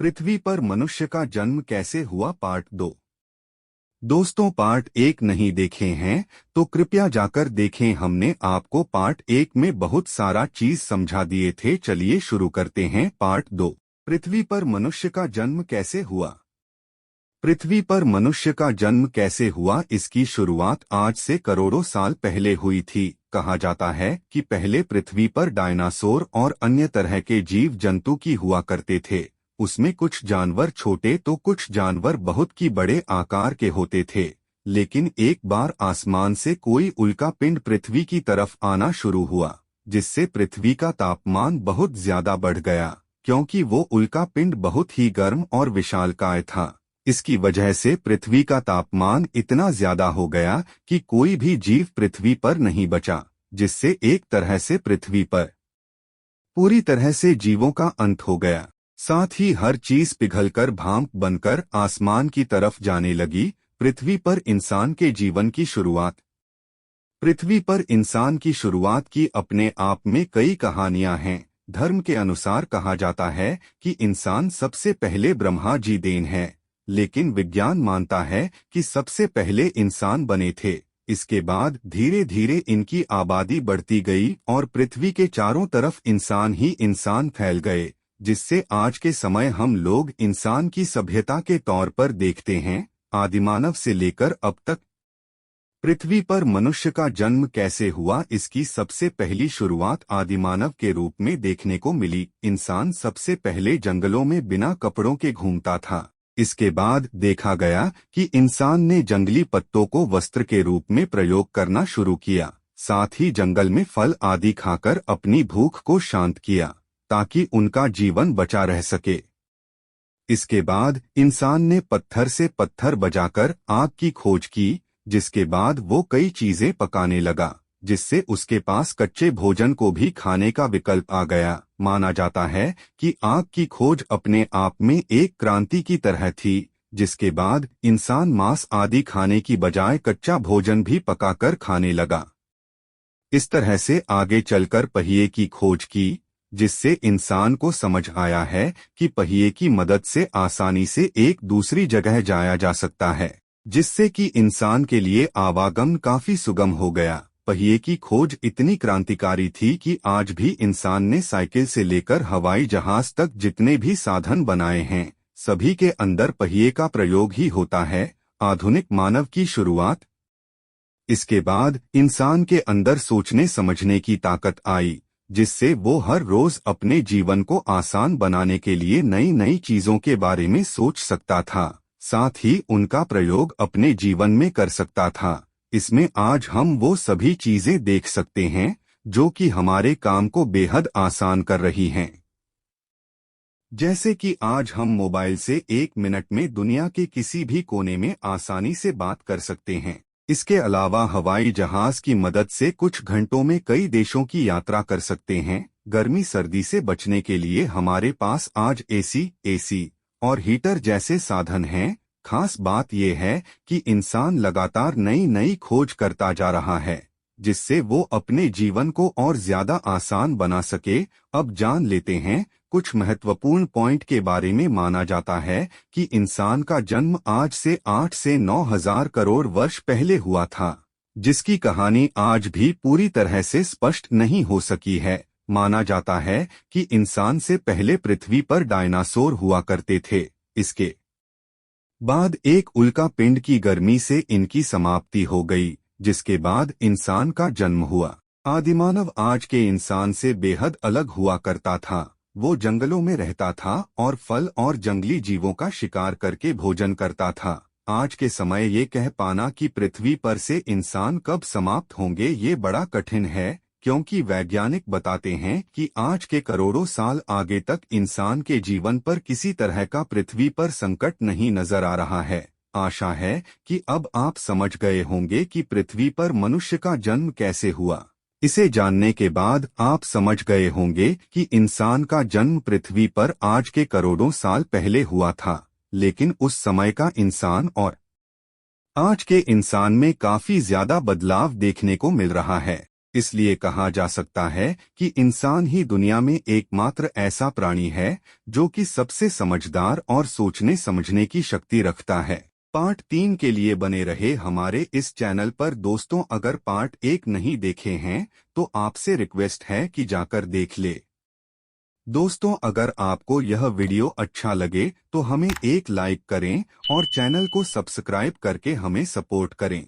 पृथ्वी पर मनुष्य का जन्म कैसे हुआ पार्ट 2। दोस्तों, पार्ट 1 नहीं देखे हैं तो कृपया जाकर देखें। हमने आपको पार्ट 1 में बहुत सारा चीज समझा दिए थे। चलिए शुरू करते हैं पार्ट 2। पृथ्वी पर मनुष्य का जन्म कैसे हुआ। पृथ्वी पर मनुष्य का जन्म कैसे हुआ, इसकी शुरुआत आज से करोड़ों साल पहले हुई थी। कहा जाता है कि पहले पृथ्वी पर डायनासोर और अन्य तरह के जीव जंतु की हुआ करते थे। उसमें कुछ जानवर छोटे तो कुछ जानवर बहुत की बड़े आकार के होते थे। लेकिन एक बार आसमान से कोई उल्का पिंड पृथ्वी की तरफ आना शुरू हुआ, जिससे पृथ्वी का तापमान बहुत ज्यादा बढ़ गया, क्योंकि वो उल्का पिंड बहुत ही गर्म और विशालकाय था। इसकी वजह से पृथ्वी का तापमान इतना ज्यादा हो गया कि कोई भी जीव पृथ्वी पर नहीं बचा, जिससे एक तरह से पृथ्वी पर पूरी तरह से जीवों का अंत हो गया। साथ ही हर चीज पिघलकर भाप बनकर आसमान की तरफ जाने लगी। पृथ्वी पर इंसान के जीवन की शुरुआत। पृथ्वी पर इंसान की शुरुआत की अपने आप में कई कहानियां हैं। धर्म के अनुसार कहा जाता है कि इंसान सबसे पहले ब्रह्मा जी देन है, लेकिन विज्ञान मानता है कि सबसे पहले इंसान बने थे। इसके बाद धीरे धीरे इनकी आबादी बढ़ती गई और पृथ्वी के चारों तरफ इंसान ही इंसान फैल गए, जिससे आज के समय हम लोग इंसान की सभ्यता के तौर पर देखते हैं। आदिमानव से लेकर अब तक पृथ्वी पर मनुष्य का जन्म कैसे हुआ, इसकी सबसे पहली शुरुआत आदिमानव के रूप में देखने को मिली। इंसान सबसे पहले जंगलों में बिना कपड़ों के घूमता था। इसके बाद देखा गया कि इंसान ने जंगली पत्तों को वस्त्र के रूप में प्रयोग करना शुरू किया। साथ ही जंगल में फल आदि खाकर अपनी भूख को शांत किया, ताकि उनका जीवन बचा रह सके। इसके बाद इंसान ने पत्थर से पत्थर बजाकर आग की खोज की, जिसके बाद वो कई चीजें पकाने लगा, जिससे उसके पास कच्चे भोजन को भी खाने का विकल्प आ गया। माना जाता है कि आग की खोज अपने आप में एक क्रांति की तरह थी, जिसके बाद इंसान मांस आदि खाने की बजाय कच्चा भोजन भी पकाकर खाने लगा। इस तरह से आगे चलकर पहिए की खोज की, जिससे इंसान को समझ आया है कि पहिए की मदद से आसानी से एक दूसरी जगह जाया जा सकता है, जिससे कि इंसान के लिए आवागमन काफी सुगम हो गया। पहिए की खोज इतनी क्रांतिकारी थी कि आज भी इंसान ने साइकिल से लेकर हवाई जहाज तक जितने भी साधन बनाए हैं, सभी के अंदर पहिए का प्रयोग ही होता है। आधुनिक मानव की शुरुआत। इसके बाद इंसान के अंदर सोचने समझने की ताकत आई, जिससे वो हर रोज अपने जीवन को आसान बनाने के लिए नई नई चीजों के बारे में सोच सकता था। साथ ही उनका प्रयोग अपने जीवन में कर सकता था। इसमें आज हम वो सभी चीजें देख सकते हैं जो कि हमारे काम को बेहद आसान कर रही हैं। जैसे कि आज हम मोबाइल से 1 मिनट में दुनिया के किसी भी कोने में आसानी से बात कर सकते हैं। इसके अलावा हवाई जहाज की मदद से कुछ घंटों में कई देशों की यात्रा कर सकते हैं। गर्मी सर्दी से बचने के लिए हमारे पास आज एसी और हीटर जैसे साधन हैं। खास बात यह है कि इंसान लगातार नई नई खोज करता जा रहा है, जिससे वो अपने जीवन को और ज्यादा आसान बना सके। अब जान लेते हैं कुछ महत्वपूर्ण पॉइंट के बारे में। माना जाता है कि इंसान का जन्म आज से 8 से 9 हजार करोड़ वर्ष पहले हुआ था, जिसकी कहानी आज भी पूरी तरह से स्पष्ट नहीं हो सकी है। माना जाता है कि इंसान से पहले पृथ्वी पर डायनासोर हुआ करते थे। इसके बाद एक उल्का पिंड की गर्मी से इनकी समाप्ति हो गई, जिसके बाद इंसान का जन्म हुआ। आदिमानव आज के इंसान से बेहद अलग हुआ करता था। वो जंगलों में रहता था और फल और जंगली जीवों का शिकार करके भोजन करता था। आज के समय ये कह पाना कि पृथ्वी पर से इंसान कब समाप्त होंगे ये बड़ा कठिन है, क्योंकि वैज्ञानिक बताते हैं कि आज के करोड़ों साल आगे तक इंसान के जीवन पर किसी तरह का पृथ्वी पर संकट नहीं नजर आ रहा है। आशा है कि अब आप समझ गए होंगे कि पृथ्वी पर मनुष्य का जन्म कैसे हुआ। इसे जानने के बाद आप समझ गए होंगे कि इंसान का जन्म पृथ्वी पर आज के करोड़ों साल पहले हुआ था, लेकिन उस समय का इंसान और आज के इंसान में काफी ज्यादा बदलाव देखने को मिल रहा है। इसलिए कहा जा सकता है कि इंसान ही दुनिया में एकमात्र ऐसा प्राणी है जो कि सबसे समझदार और सोचने समझने की शक्ति रखता है। पार्ट 3 के लिए बने रहे हमारे इस चैनल पर दोस्तों। अगर पार्ट 1 नहीं देखे हैं तो आपसे रिक्वेस्ट है कि जाकर देख ले। दोस्तों, अगर आपको यह वीडियो अच्छा लगे तो हमें एक लाइक करें और चैनल को सब्सक्राइब करके हमें सपोर्ट करें।